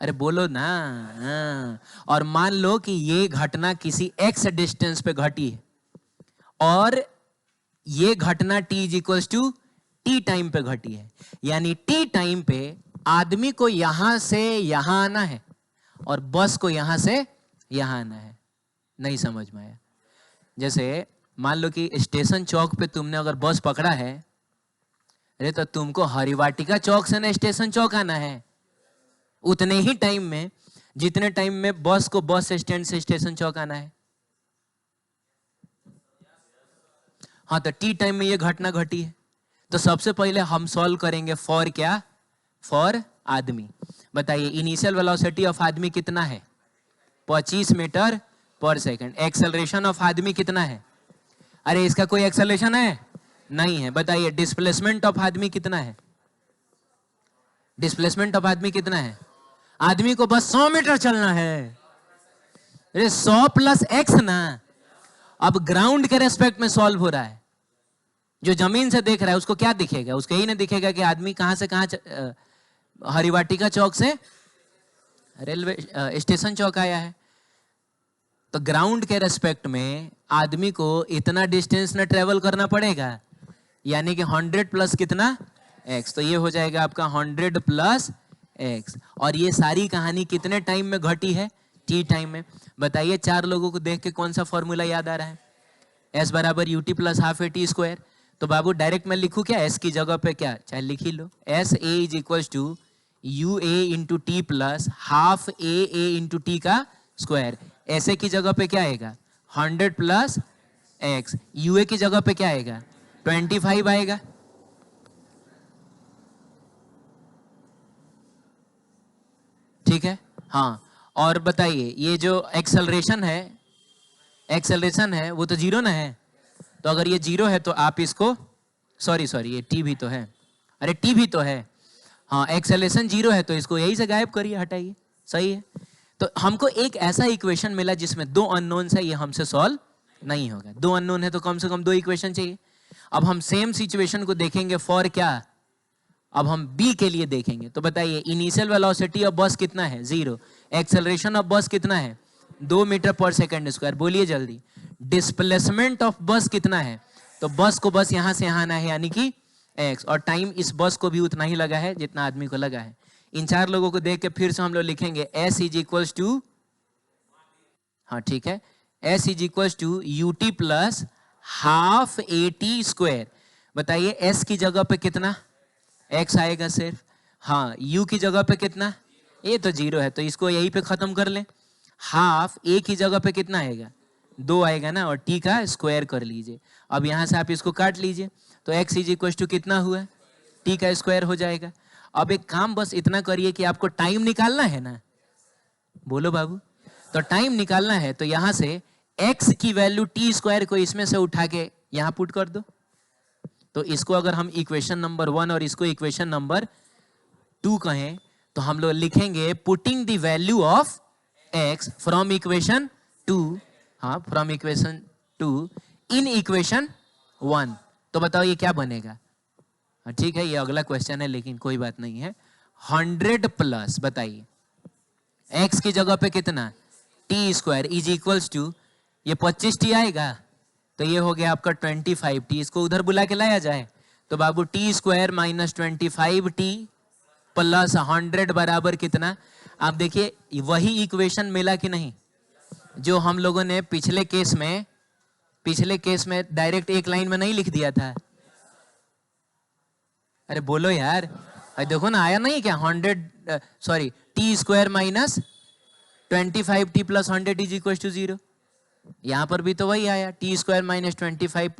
अरे बोलो ना। और मान लो कि ये घटना किसी x डिस्टेंस पे घटी है और ये घटना t is equal to t time पे घटी है, यानी t टाइम पे आदमी को यहां से यहां आना है और बस को यहां से यहां आना है। नहीं समझ में आया? जैसे मान लो कि स्टेशन चौक पे तुमने अगर बस पकड़ा है, अरे तो तुमको हरिवाटिका चौक से ना स्टेशन चौक आना है उतने ही टाइम में जितने टाइम में बस को बस स्टैंड से स्टेशन चौक आना है। हाँ, तो टी टाइम में ये घटना घटी है, तो सबसे पहले हम सॉल्व करेंगे फॉर क्या? फॉर आदमी। बताइए इनिशियल वेलोसिटी ऑफ आदमी कितना है? 25 metre per second. Acceleration of आदमी कितना है? अरे इसका कोई एक्सेलरेशन है? नहीं है। बताइए डिस्प्लेसमेंट ऑफ आदमी कितना है? डिस्प्लेसमेंट ऑफ आदमी कितना है? आदमी को बस 100 मीटर चलना है। अरे 100 प्लस एक्स ना। अब ग्राउंड के रेस्पेक्ट में सॉल्व हो रहा है। जो जमीन से देख रहा है उसको क्या दिखेगा? उसको यही ना दिखेगा कि आदमी कहां से कहां हरिवाटिका चौक से रेलवे स्टेशन चौक आया है। तो ग्राउंड के रेस्पेक्ट में आदमी को इतना डिस्टेंस ना ट्रेवल करना पड़ेगा, यानी कि 100 प्लस कितना? x। तो ये हो जाएगा आपका 100 प्लस x। और ये सारी कहानी कितने टाइम में घटी है? t टाइम में। बताइए चार लोगों को देख के कौन सा फॉर्मूला याद आ रहा है? s बराबर ut plus half a t square. तो बाबू डायरेक्ट मैं लिखूं क्या? s की जगह पे क्या चाहे लिख ही लो, s a is equal to u a into t plus half a into t का स्क्वायर। ऐसे की जगह पे क्या आएगा? 100 प्लस एक्स। यूए की जगह पे क्या आएगा? 25 आएगा। ठीक है, हाँ। और बताइए ये जो एक्सेलरेशन है वो तो 0 ना है। तो अगर ये 0 है तो आप इसको सॉरी ये t भी तो है। अरे t भी तो है। हाँ, एक्सेलरेशन 0 है तो इसको यही से गायब करिए, हटाइए। सही है। तो हमको एक ऐसा इक्वेशन मिला जिसमें 2 अननोन्स है, ये हमसे सॉल्व नहीं होगा। 2 अननोन है तो कम से कम 2 इक्वेशन चाहिए। अब हम सेम सिचुएशन को देखेंगे फॉर क्या? अब हम बी के लिए देखेंगे। तो बताइए इनिशियल वेलोसिटी ऑफ बस कितना है? 0। एक्सेलरेशन ऑफ बस कितना है? 2 मीटर पर सेकंड स्क्वायर। बोलिए जल्दी। डिस्प्लेसमेंट ऑफ बस कितना है? तो बस को बस यहां से यहां आना है, यानी कि x। और टाइम इस बस को भी उतना ही लगा है जितना आदमी को लगा है। इन चार लोगों को देख के फिर से हम लोग लिखेंगे s इज इक्वल टू, हाँ ठीक है, s is equal to u t plus half a t square. बताइए s की जगह पे कितना x आएगा सिर्फ? हाँ, u की जगह पे कितना? a तो 0 है तो इसको यहीं पे खत्म कर ले। हाफ a की जगह पे कितना आएगा? 2 आएगा ना, और t का स्क्वायर कर लीजिए। अब यहां से आप इसको काट लीजिए तो x इज इक्वल टू कितना हुआ? t का स्क्वायर हो जाएगा। अब एक काम बस इतना करिए कि आपको टाइम निकालना है ना। बोलो बाबू। तो टाइम निकालना है तो यहां से x की वैल्यू t स्क्वायर को इसमें से उठा के यहां पुट कर दो। तो इसको अगर हम इक्वेशन नंबर 1 और इसको इक्वेशन नंबर 2 कहें तो हम लोग लिखेंगे putting the value of x from equation 2, हाँ फ्रॉम इक्वेशन 2 इन इक्वेशन 1। तो बताओ ये क्या बनेगा? ठीक है, ये अगला क्वेश्चन है लेकिन कोई बात नहीं है। 100 प्लस, बताइए x की जगह पे कितना? t square is equals to, ये 25t आएगा तो ये हो गया आपका 25t। इसको उधर बुला के लाया जाए तो बाबू t square minus 25t plus 100 बराबर कितना? आप देखिए वही इक्वेशन मिला कि नहीं, जो हम लोगों ने पिछले केस में डायरेक्ट एक लाइन में नहीं लिख दिया था। अरे बोलो यार, अरे देखो ना, आया नहीं क्या? 100 t square minus 25t plus 100 is equal to 0। यहां पर भी तो वही आया, t square minus 25t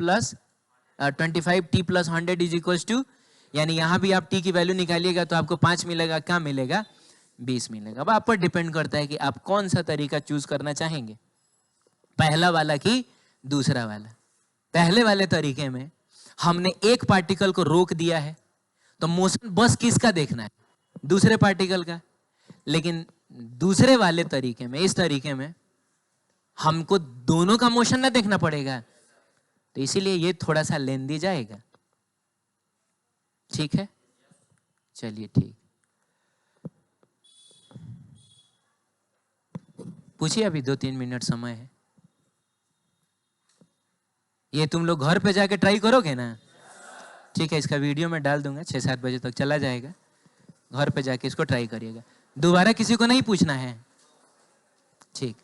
plus 100 is equal to, यानी यहां भी आप t की वैल्यू निकालिएगा तो आपको 5 मिलेगा। क्या मिलेगा? 20 मिलेगा। अब आप पर डिपेंड करता है कि आप कौन सा तरीका चूज करना चाहेंगे, पहला वाला कि दूसरा वाला। पहले वाले तरीके में हमने एक पार्टिकल को रोक दिया है, तो मोशन बस किसका देखना है? दूसरे पार्टिकल का। लेकिन दूसरे वाले तरीके में, इस तरीके में हमको दोनों का मोशन ना देखना पड़ेगा, तो इसीलिए ये थोड़ा सा लेंदी जाएगा। ठीक है, चलिए ठीक, पूछिए, अभी 2-3 मिनट समय है। ये तुम लोग घर पे जाके ट्राई करोगे ना? ठीक है, इसका वीडियो मैं डाल दूंगा, 6-7 बजे तक चला जाएगा। घर पे जाके इसको ट्राई करिएगा। दोबारा किसी को नहीं पूछना है। ठीक।